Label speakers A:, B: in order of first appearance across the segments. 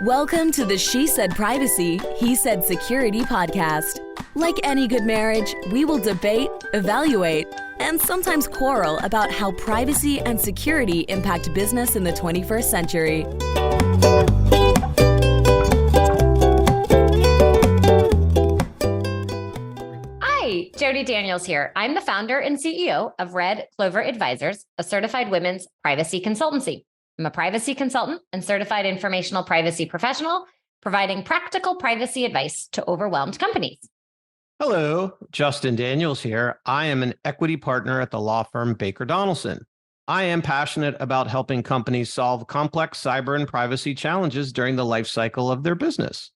A: Welcome to the She Said Privacy, He Said Security podcast. Like any good marriage, we will debate, evaluate, and sometimes quarrel about how privacy and security impact business in the 21st century.
B: Hi, Jody Daniels here. I'm the founder and CEO of Clover Advisors, a certified women's privacy consultancy. I'm a privacy consultant and certified informational privacy professional, providing practical privacy advice to overwhelmed companies.
C: Hello, Justin Daniels here. I am an equity partner at the law firm Baker Donaldson. I am passionate about helping companies solve complex cyber and privacy challenges during the life cycle of their business.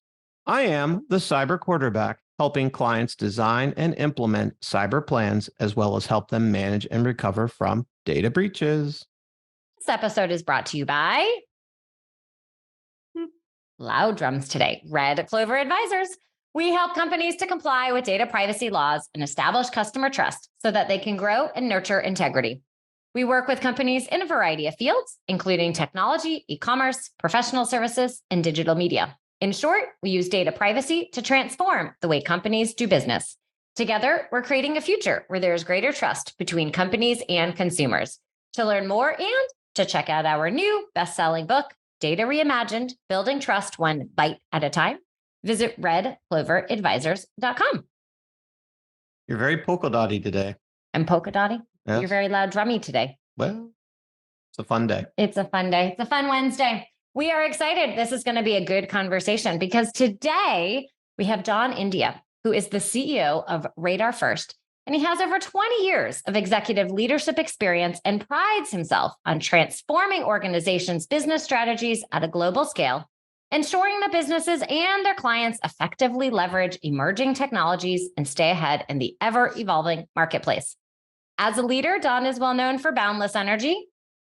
C: I am the cyber quarterback, helping clients design and implement cyber plans, as well as help them manage and recover from data breaches.
B: This episode is brought to you by loud drums today, Clover Advisors. We help companies to comply with data privacy laws and establish customer trust so that they can grow and nurture integrity. We work with companies in a variety of fields, including technology, e-commerce, professional services, and digital media. In short, we use data privacy to transform the way companies do business. Together, we're creating a future where there is greater trust between companies and consumers. To learn more and to check out our new best-selling book, Data Reimagined, Building Trust One Bite at a Time, visit redcloveradvisors.com.
C: You're very polka dotty today.
B: I'm polka dotty.
C: Yes.
B: You're very loud drummy today.
C: Well, it's a fun day.
B: It's a fun day. It's a fun Wednesday. We are excited. This is going to be a good conversation because today we have Don India, who is the CEO of RadarFirst, and he has over 20 years of executive leadership experience and prides himself on transforming organizations' business strategies at a global scale, ensuring that businesses and their clients effectively leverage emerging technologies and stay ahead in the ever-evolving marketplace. As a leader, Don is well known for boundless energy,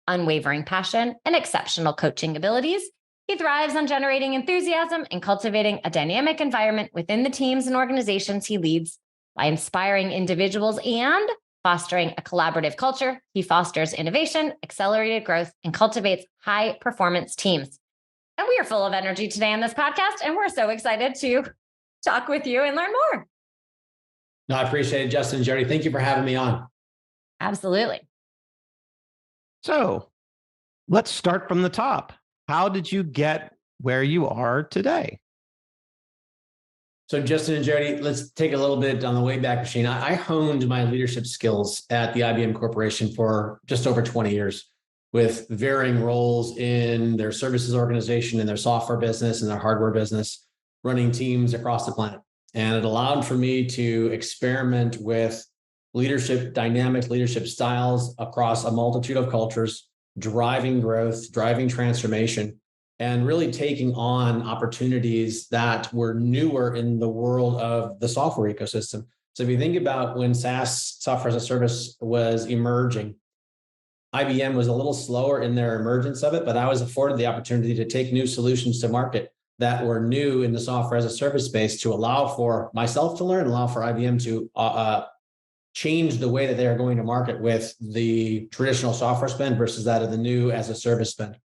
B: unwavering passion, and exceptional coaching abilities. He thrives on generating enthusiasm and cultivating a dynamic environment within the teams and organizations he leads. By inspiring individuals and fostering a collaborative culture, he fosters innovation, accelerated growth, and cultivates high-performance teams. And we are full of energy today on this podcast, and we're so excited to talk with you and learn more.
D: No, I appreciate it, Justin and Jody. Thank you for having me on.
B: Absolutely.
C: So let's start from the top. How did you get where you are today?
D: So Justin and Jody, let's take a little bit on the Wayback Machine. I honed my leadership skills at the IBM Corporation for just over 20 years with varying roles in their services organization, in their software business, and their hardware business, running teams across the planet. And it allowed for me to experiment with dynamic leadership styles across a multitude of cultures, driving growth, driving transformation, and really taking on opportunities that were newer in the world of the software ecosystem. So if you think about when SaaS, software as a service, was emerging, IBM was a little slower in their emergence of it, but I was afforded the opportunity to take new solutions to market that were new in the software as a service space to allow for myself to learn, allow for IBM to change the way that they are going to market with the traditional software spend versus that of the new as a service spend.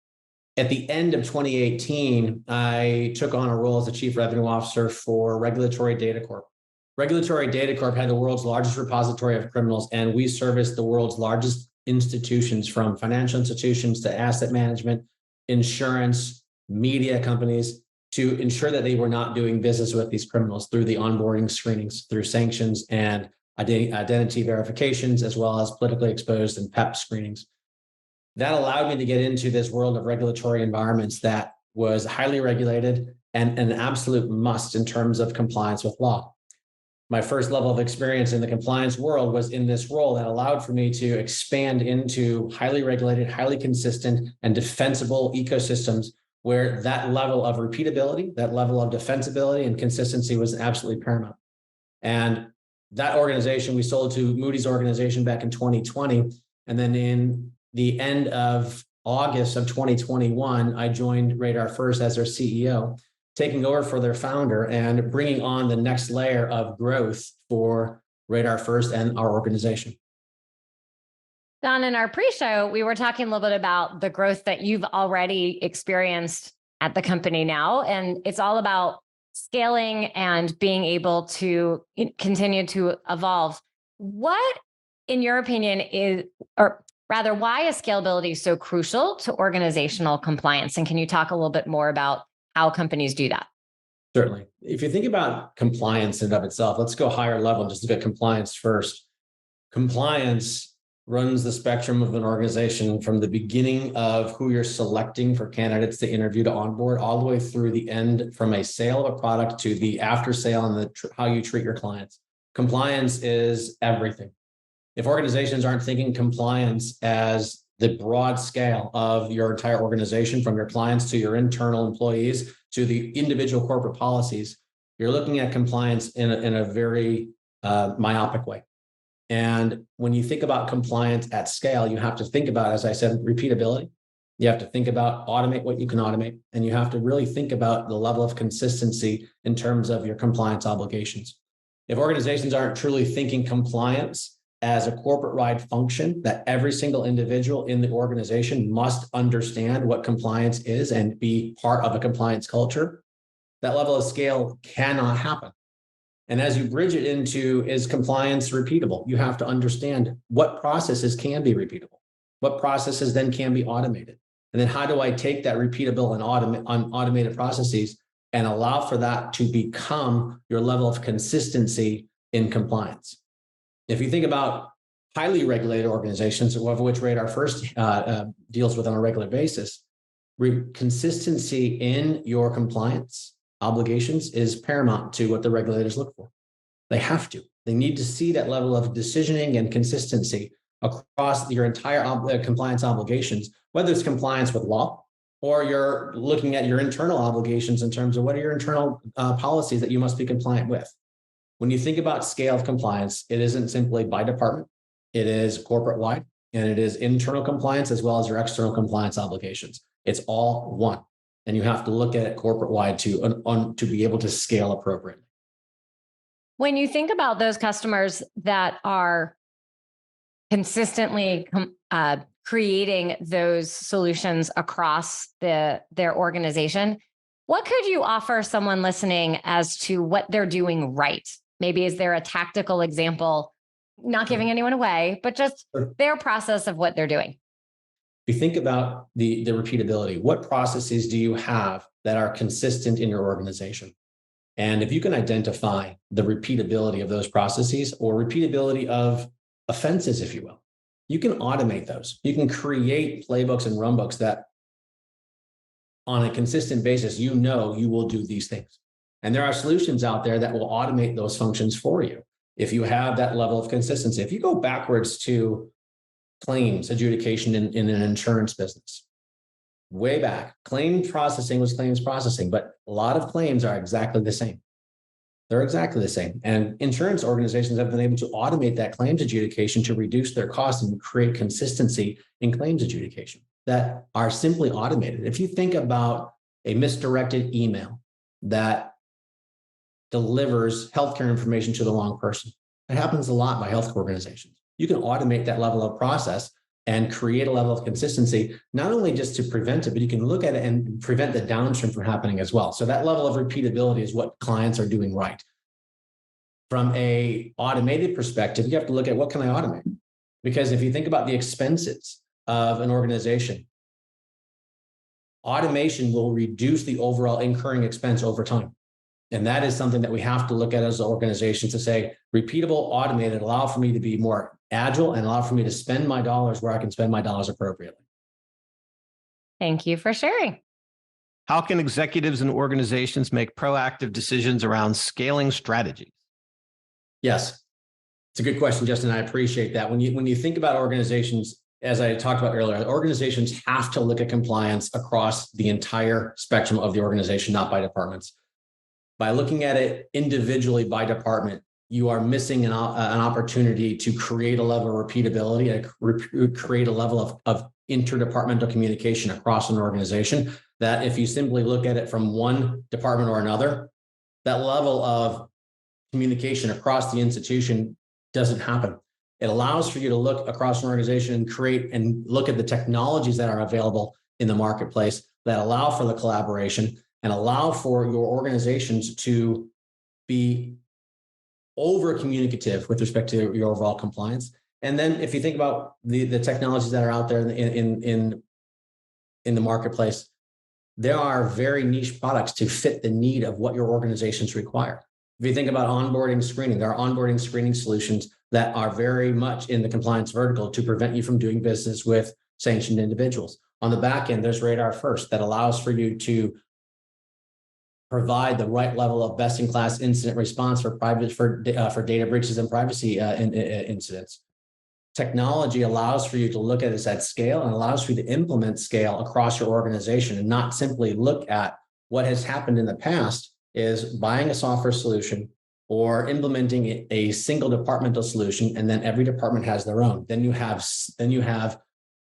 D: At the end of 2018, I took on a role as the Chief Revenue Officer for Regulatory Data Corp. Regulatory Data Corp had the world's largest repository of criminals, and we serviced the world's largest institutions, from financial institutions to asset management, insurance, media companies, to ensure that they were not doing business with these criminals through the onboarding screenings, through sanctions and identity verifications, as well as politically exposed and PEP screenings. That allowed me to get into this world of regulatory environments that was highly regulated and an absolute must in terms of compliance with law. My first level of experience in the compliance world was in this role that allowed for me to expand into highly regulated, highly consistent, and defensible ecosystems where that level of repeatability, that level of defensibility and consistency was absolutely paramount. And that organization, we sold to Moody's organization back in 2020. And then in the end of August of 2021, I joined RadarFirst as their CEO, taking over for their founder and bringing on the next layer of growth for RadarFirst and our organization.
B: Don, in our pre-show, we were talking a little bit about the growth that you've already experienced at the company now, and it's all about scaling and being able to continue to evolve. What, in your opinion, is, or rather, why is scalability so crucial to organizational compliance? And can you talk a little bit more about how companies do that?
D: Certainly. If you think about compliance in and of itself, let's go higher level and just look at compliance first. Compliance runs the spectrum of an organization from the beginning of who you're selecting for candidates to interview to onboard, all the way through the end, from a sale of a product to the after sale and how you treat your clients. Compliance is everything. If organizations aren't thinking compliance as the broad scale of your entire organization, from your clients to your internal employees to the individual corporate policies, you're looking at compliance in a very myopic way. And when you think about compliance at scale, you have to think about, as I said, repeatability. You have to think about automate what you can automate. And you have to really think about the level of consistency in terms of your compliance obligations. If organizations aren't truly thinking compliance as a corporate-wide function, that every single individual in the organization must understand what compliance is and be part of a compliance culture, that level of scale cannot happen. And as you bridge it into, is compliance repeatable? You have to understand what processes can be repeatable, what processes then can be automated. And then how do I take that repeatable and automated processes and allow for that to become your level of consistency in compliance? If you think about highly regulated organizations, of which RadarFirst deals with on a regular basis, consistency in your compliance obligations is paramount to what the regulators look for. They have to. They need to see that level of decisioning and consistency across your entire compliance obligations, whether it's compliance with law or you're looking at your internal obligations in terms of what are your internal policies that you must be compliant with. When you think about scale of compliance, it isn't simply by department. It is corporate-wide, and it is internal compliance as well as your external compliance obligations. It's all one. And you have to look at it corporate-wide to be able to scale appropriately.
B: When you think about those customers that are consistently creating those solutions across their organization, what could you offer someone listening as to what they're doing right? Maybe is there a tactical example, not giving anyone away, but just their process of what they're doing?
D: If you think about the repeatability, what processes do you have that are consistent in your organization? And if you can identify the repeatability of those processes or repeatability of offenses, if you will, you can automate those. You can create playbooks and runbooks that on a consistent basis, you will do these things. And there are solutions out there that will automate those functions for you if you have that level of consistency. If you go backwards to claims adjudication in an insurance business, way back, claim processing was claims processing, but a lot of claims are exactly the same. They're exactly the same. And insurance organizations have been able to automate that claims adjudication to reduce their costs and create consistency in claims adjudication that are simply automated. If you think about a misdirected email that delivers healthcare information to the wrong person, it happens a lot by health organizations. You can automate that level of process and create a level of consistency, not only just to prevent it, but you can look at it and prevent the downstream from happening as well. So that level of repeatability is what clients are doing right. From an automated perspective, you have to look at what can I automate? Because if you think about the expenses of an organization, automation will reduce the overall incurring expense over time. And that is something that we have to look at as organizations to say, repeatable, automated, allow for me to be more agile and allow for me to spend my dollars where I can spend my dollars appropriately.
B: Thank you for sharing.
C: How can executives and organizations make proactive decisions around scaling strategies?
D: Yes, it's a good question, Justin. I appreciate that. When you think about organizations, as I talked about earlier, organizations have to look at compliance across the entire spectrum of the organization, not by departments. By looking at it individually by department, you are missing an opportunity to create a level of repeatability and create a level of interdepartmental communication across an organization that if you simply look at it from one department or another, that level of communication across the institution doesn't happen. It allows for you to look across an organization and create and look at the technologies that are available in the marketplace that allow for the collaboration and allow for your organizations to be over communicative with respect to your overall compliance. And then if you think about the technologies that are out there in the marketplace, there are very niche products to fit the need of what your organizations require. If you think about onboarding screening, there are onboarding screening solutions that are very much in the compliance vertical to prevent you from doing business with sanctioned individuals. On the back end, there's RadarFirst that allows for you to provide the right level of best-in-class incident response for data breaches and privacy incidents. Technology allows for you to look at this at scale and allows for you to implement scale across your organization and not simply look at what has happened in the past is buying a software solution or implementing a single departmental solution, and then every department has their own. Then you have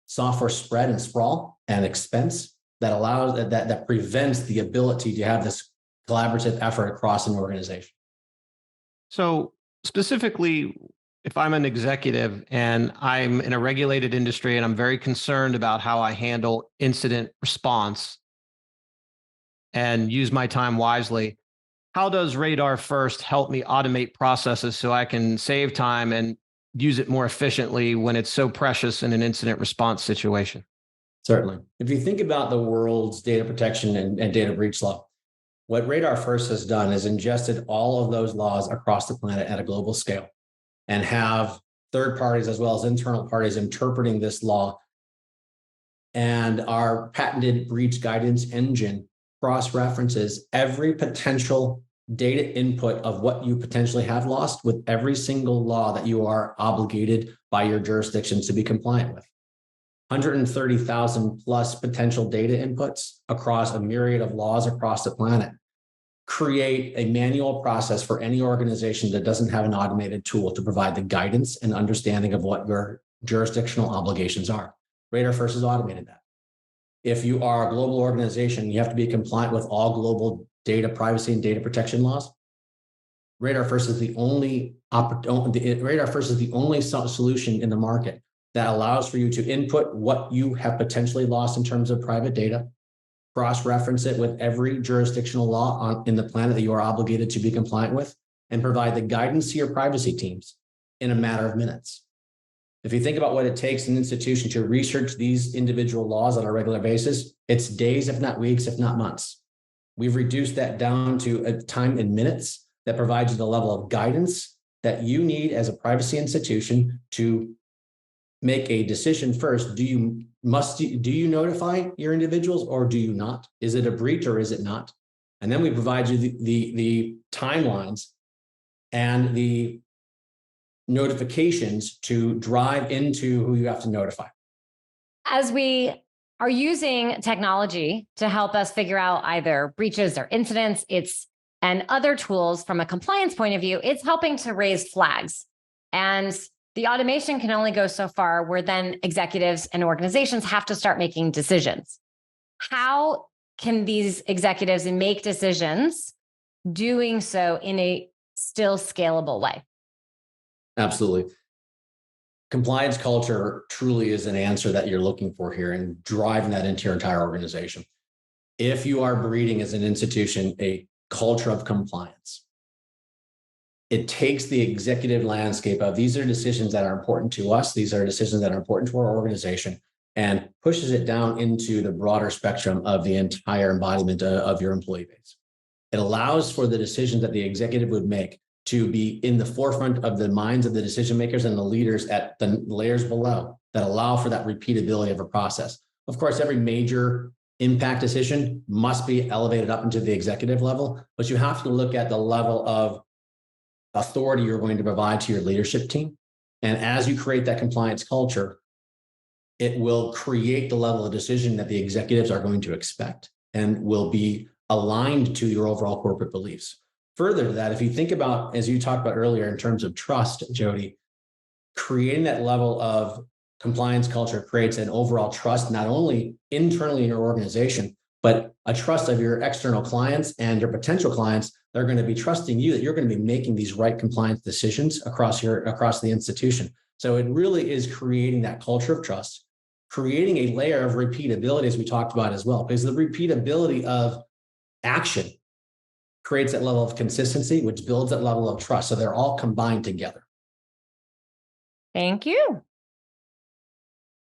D: software spread and sprawl and expense that allows that prevents the ability to have this collaborative effort across an organization.
C: So specifically, if I'm an executive and I'm in a regulated industry and I'm very concerned about how I handle incident response and use my time wisely, how does RadarFirst help me automate processes so I can save time and use it more efficiently when it's so precious in an incident response situation?
D: Certainly. If you think about the world's data protection and data breach law, what RadarFirst has done is ingested all of those laws across the planet at a global scale and have third parties as well as internal parties interpreting this law. And our patented breach guidance engine cross-references every potential data input of what you potentially have lost with every single law that you are obligated by your jurisdictions to be compliant with. 130,000 plus potential data inputs across a myriad of laws across the planet create a manual process for any organization that doesn't have an automated tool to provide the guidance and understanding of what your jurisdictional obligations are. RadarFirst has automated that. If you are a global organization, you have to be compliant with all global data privacy and data protection laws. RadarFirst is the only solution in the market that allows for you to input what you have potentially lost in terms of private data, cross-reference it with every jurisdictional law in the planet that you are obligated to be compliant with, and provide the guidance to your privacy teams in a matter of minutes. If you think about what it takes an institution to research these individual laws on a regular basis, it's days, if not weeks, if not months. We've reduced that down to a time in minutes that provides you the level of guidance that you need as a privacy institution to make a decision first. Do you notify your individuals or do you not? Is it a breach or is it not? And then we provide you the timelines and the notifications to drive into who you have to notify.
B: As we are using technology to help us figure out either breaches or incidents, and other tools from a compliance point of view, it's helping to raise flags. And the automation can only go so far where then executives and organizations have to start making decisions. How can these executives make decisions doing so in a still scalable way?
D: Absolutely. Compliance culture truly is an answer that you're looking for here and driving that into your entire organization. If you are breeding as an institution a culture of compliance, it takes the executive landscape of these are decisions that are important to us, these are decisions that are important to our organization, and pushes it down into the broader spectrum of the entire embodiment of your employee base. It allows for the decisions that the executive would make to be in the forefront of the minds of the decision makers and the leaders at the layers below that allow for that repeatability of a process. Of course, every major impact decision must be elevated up into the executive level, but you have to look at the level of authority you're going to provide to your leadership team. And as you create that compliance culture, it will create the level of decision that the executives are going to expect and will be aligned to your overall corporate beliefs. Further to that, if you think about, as you talked about earlier in terms of trust, Jody, creating that level of compliance culture creates an overall trust, not only internally in your organization, but a trust of your external clients and your potential clients. They're going to be trusting you that you're going to be making these right compliance decisions across the institution. So it really is creating that culture of trust creating a layer of repeatability, as we talked about as well, because the repeatability of action creates that level of consistency, which builds that level of trust. So they're all combined together.
B: Thank you.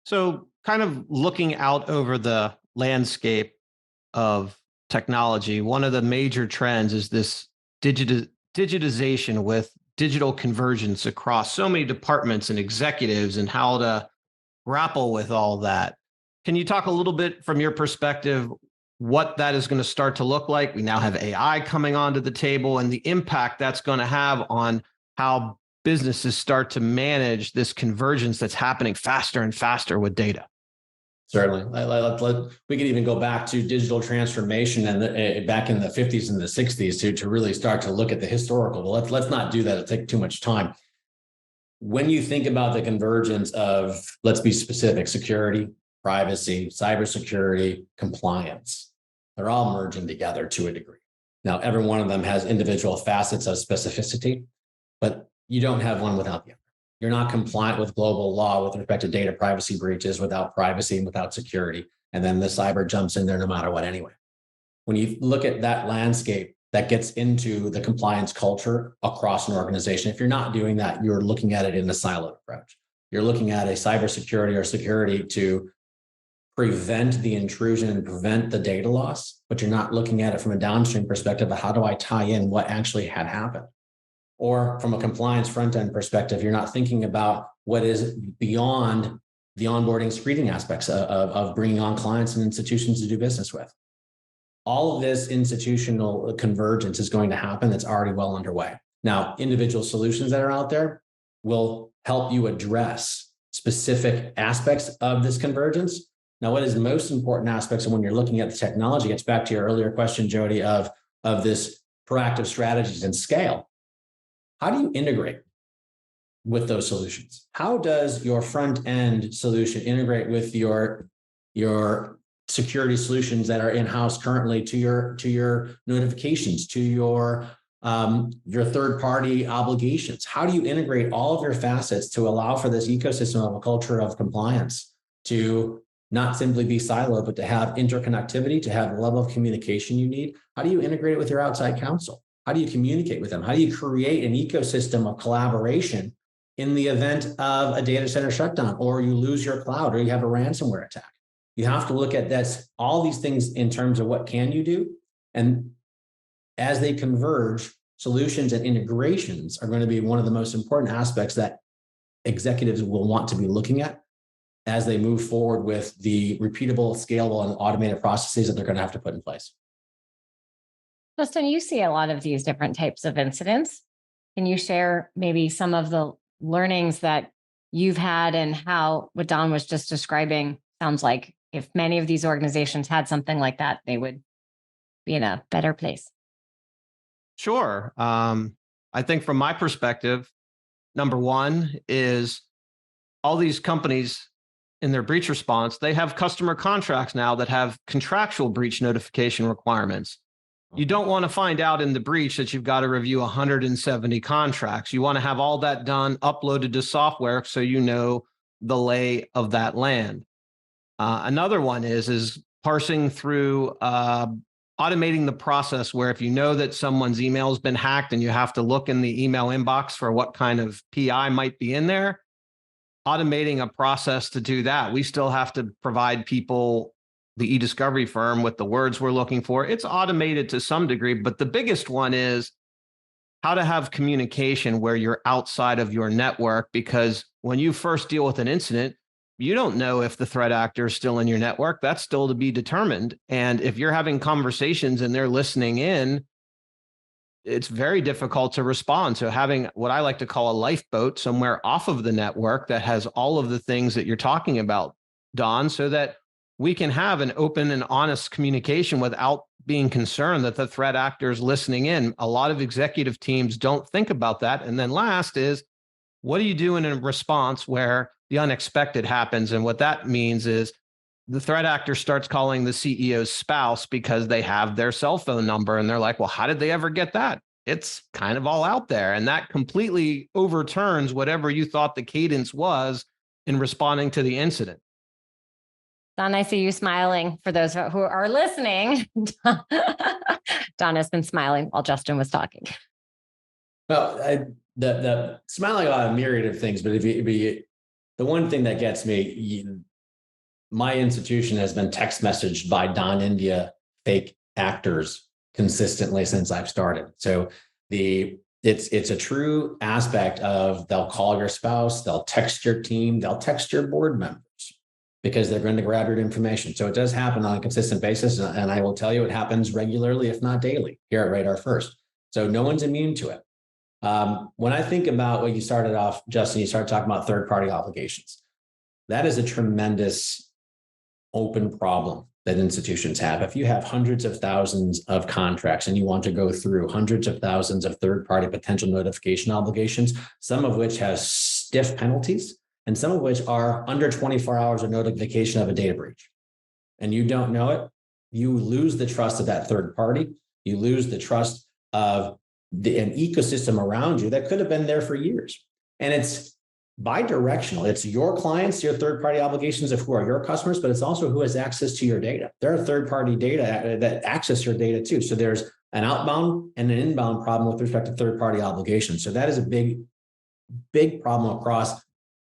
C: So, kind of looking out over the landscape of technology, one of the major trends is this digitization with digital convergence across so many departments and executives and how to grapple with all that. Can you talk a little bit from your perspective what that is going to start to look like? We now have AI coming onto the table and the impact that's going to have on how businesses start to manage this convergence that's happening faster and faster with data.
D: Certainly. We could even go back to digital transformation and back in the 50s and the 60s to really start to look at the historical. But let's not do that. It'll take too much time. When you think about the convergence of, let's be specific, security, privacy, cybersecurity, compliance, they're all merging together to a degree. Now, every one of them has individual facets of specificity, but you don't have one without the other. You're not compliant with global law with respect to data privacy breaches without privacy and without security. And then the cyber jumps in there no matter what anyway. When you look at that landscape, that gets into the compliance culture across an organization. If you're not doing that, you're looking at it in a siloed approach. You're looking at a cybersecurity or security to prevent the intrusion and prevent the data loss, but you're not looking at it from a downstream perspective of how do I tie in what actually had happened? Or from a compliance front-end perspective, you're not thinking about what is beyond the onboarding screening aspects of bringing on clients and institutions to do business with. All of this institutional convergence is going to happen. That's already well underway. Now, individual solutions that are out there will help you address specific aspects of this convergence. Now, what is most important aspects of when you're looking at the technology gets back to your earlier question, Jody, of this proactive strategies and scale. How do you integrate with those solutions? How does your front end solution integrate with your security solutions that are in-house currently to your notifications, to your third-party obligations? How do you integrate all of your facets to allow for this ecosystem of a culture of compliance to not simply be siloed, but to have interconnectivity, to have the level of communication you need? How do you integrate it with your outside counsel? How do you communicate with them? How do you create an ecosystem of collaboration in the event of a data center shutdown, or you lose your cloud, or you have a ransomware attack? You have to look at this, all these things in terms of what can you do? And as they converge, solutions and integrations are going to be one of the most important aspects that executives will want to be looking at as they move forward with the repeatable, scalable, and automated processes that they're going to have to put in place.
B: Justin, you see a lot of these different types of incidents. Can you share maybe some of the learnings that you've had and how what Don was just describing sounds like if many of these organizations had something like that, they would be in a better place?
C: Sure. I think from my perspective, number one is all these companies in their breach response, they have customer contracts now that have contractual breach notification requirements. You don't want to find out in the breach that you've got to review 170 contracts. You want to have all that done, uploaded to software so you know the lay of that land. Another one is parsing through, automating the process where if you know that someone's email has been hacked and you have to look in the email inbox for what kind of PI might be in there, automating a process to do that. We still have to provide people the e-discovery firm with the words we're looking for. It's automated to some degree, but the biggest one is how to have communication where you're outside of your network, because when you first deal with an incident, you don't know if the threat actor is still in your network. That's still to be determined. And if you're having conversations and they're listening in, it's very difficult to respond. So having what I like to call a lifeboat somewhere off of the network that has all of the things that you're talking about, Don, so that we can have an open and honest communication without being concerned that the threat actor is listening in. A lot of executive teams don't think about that. And then last is, what do you do in a response where the unexpected happens? And what that means is the threat actor starts calling the CEO's spouse because they have their cell phone number. And they're like, well, how did they ever get that? It's kind of all out there. And that completely overturns whatever you thought the cadence was in responding to the incident.
B: Don, I see you smiling. For those who are listening, Don has been smiling while Justin was talking.
D: Well, the smiling about a myriad of things, but the one thing that gets me, my institution has been text messaged by Don India fake actors consistently since I've started. So it's a true aspect of, they'll call your spouse, they'll text your team, they'll text your board members because they're going to grab your information. So it does happen on a consistent basis. And I will tell you, it happens regularly, if not daily, here at RadarFirst. So no one's immune to it. When I think about what you started off, Justin, you started talking about third-party obligations. That is a tremendous open problem that institutions have. If you have hundreds of thousands of contracts and you want to go through hundreds of thousands of third-party potential notification obligations, some of which have stiff penalties and some of which are under 24 hours of notification of a data breach, and you don't know it, you lose the trust of that third party. You lose the trust of an ecosystem around you that could have been there for years. And it's bi-directional. It's your clients, your third-party obligations of who are your customers, but it's also who has access to your data. There are third-party data that access your data too. So there's an outbound and an inbound problem with respect to third-party obligations. So that is a big problem across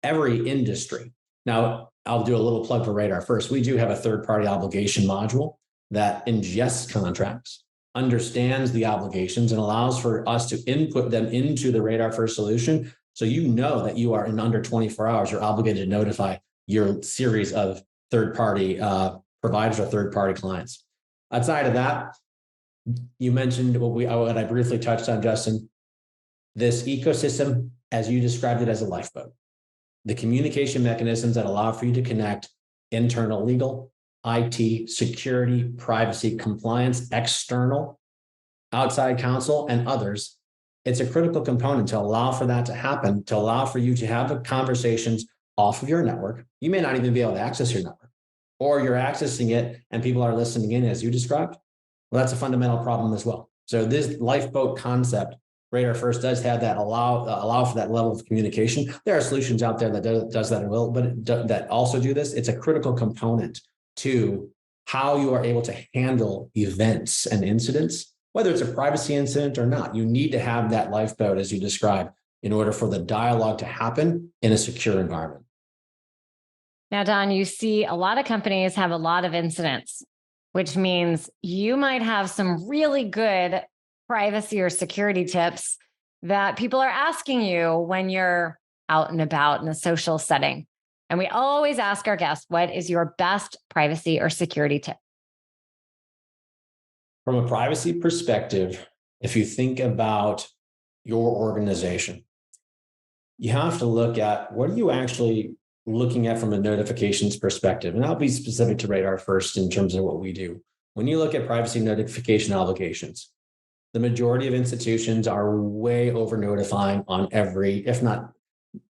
D: every industry. Now, I'll do a little plug for RadarFirst. We do have a third-party obligation module that ingests contracts, understands the obligations, and allows for us to input them into the RadarFirst solution. So you know that you are in under 24 hours, you're obligated to notify your series of third-party providers or third-party clients. Outside of that, you mentioned what I briefly touched on, Justin, this ecosystem, as you described it, as a lifeboat. The communication mechanisms that allow for you to connect internal legal, IT, security, privacy, compliance, external, outside counsel, and others. It's a critical component to allow for that to happen, to allow for you to have the conversations off of your network. You may not even be able to access your network, or you're accessing it and people are listening in as you described. Well, that's a fundamental problem as well. So this lifeboat concept, RadarFirst does have that allow for that level of communication. There are solutions out there that does that and will, but that also do this. It's a critical component to how you are able to handle events and incidents, whether it's a privacy incident or not. You need to have that lifeboat, as you described, in order for the dialogue to happen in a secure environment.
B: Now, Don, you see a lot of companies have a lot of incidents, which means you might have some really good privacy or security tips that people are asking you when you're out and about in a social setting. And we always ask our guests, what is your best privacy or security tip?
D: From a privacy perspective, if you think about your organization, you have to look at what are you actually looking at from a notifications perspective. And I'll be specific to RadarFirst in terms of what we do. When you look at privacy notification obligations, the majority of institutions are way over notifying on every, if not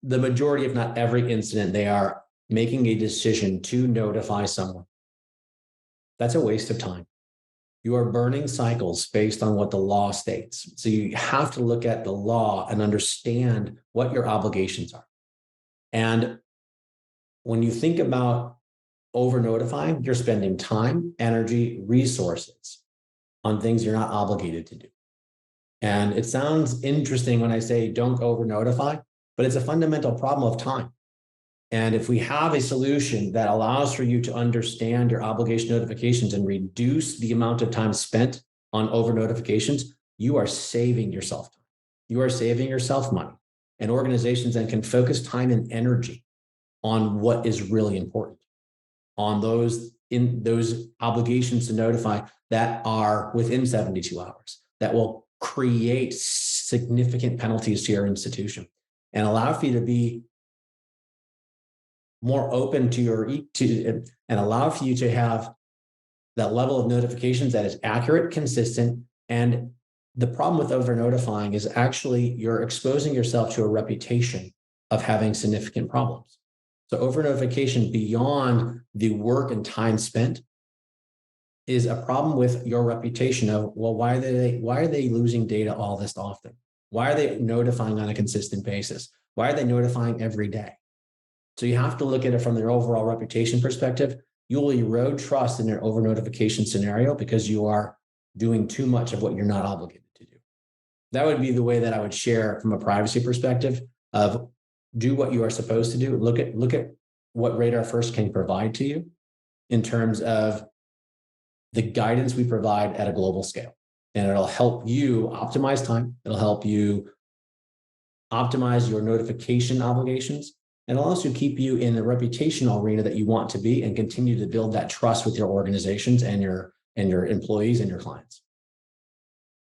D: the majority, if not every incident, they are making a decision to notify someone. That's a waste of time. You are burning cycles based on what the law states. So you have to look at the law and understand what your obligations are. And when you think about over notifying, you're spending time, energy, resources on things you're not obligated to do. And it sounds interesting when I say don't over notify, but it's a fundamental problem of time. And if we have a solution that allows for you to understand your obligation notifications and reduce the amount of time spent on over notifications, you are saving yourself time. You are saving yourself money. And organizations then can focus time and energy on what is really important, on those obligations to notify that are within 72 hours, that will create significant penalties to your institution and allow for you to be more open and allow for you to have that level of notifications that is accurate, consistent. And the problem with over notifying is actually you're exposing yourself to a reputation of having significant problems. So over notification beyond the work and time spent is a problem with your reputation of, well, why are they losing data all this often? Why are they notifying on a consistent basis? Why are they notifying every day? So you have to look at it from their overall reputation perspective. you will erode trust in an over notification scenario because you are doing too much of what you're not obligated to do. That would be the way that I would share from a privacy perspective of do what you are supposed to do. Look at what RadarFirst can provide to you in terms of the guidance we provide at a global scale. And it'll help you optimize time. It'll help you optimize your notification obligations. And it'll also keep you in the reputational arena that you want to be and continue to build that trust with your organizations and your employees and your clients.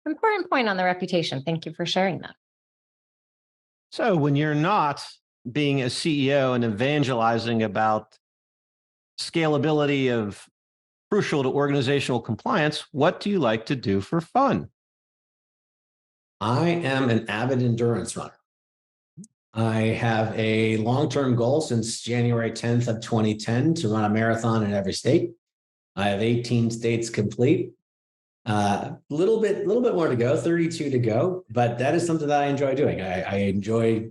B: Important point on the reputation. Thank you for sharing that.
C: So when you're not being a CEO and evangelizing about scalability of crucial to organizational compliance, what do you like to do for fun?
D: I am an avid endurance runner. I have a long-term goal since January 10th of 2010 to run a marathon in every state. I have 18 states complete. Little bit more to go, 32 to go, but that is something that I enjoy doing. I enjoy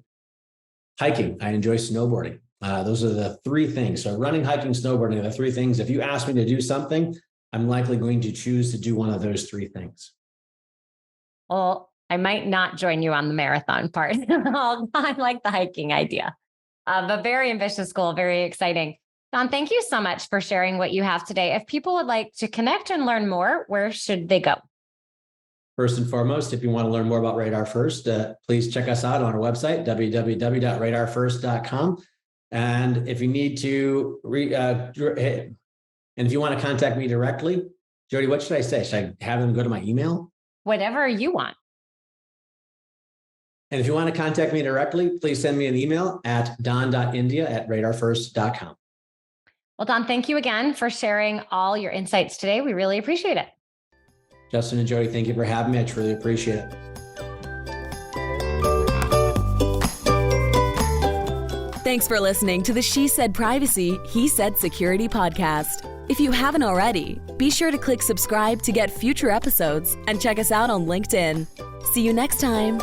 D: hiking. I enjoy snowboarding. Those are the three things. So running, hiking, snowboarding are the three things. If you ask me to do something, I'm likely going to choose to do one of those three things.
B: Well, I might not join you on the marathon part. I like the hiking idea, but very ambitious goal, very exciting. Don, thank you so much for sharing what you have today. If people would like to connect and learn more, where should they go?
D: First and foremost, if you want to learn more about RadarFirst, please check us out on our website, www.radarfirst.com. And if you need to, and if you want to contact me directly, Jody, what should I say? Should I have them go to my email?
B: Whatever you want.
D: And if you want to contact me directly, please send me an email at don.india@radarfirst.com.
B: Well, Don, thank you again for sharing all your insights today. We really appreciate it.
D: Justin and Jody, thank you for having me. I truly appreciate it.
A: Thanks for listening to the She Said Privacy, He Said Security podcast. If you haven't already, be sure to click subscribe to get future episodes and check us out on LinkedIn. See you next time.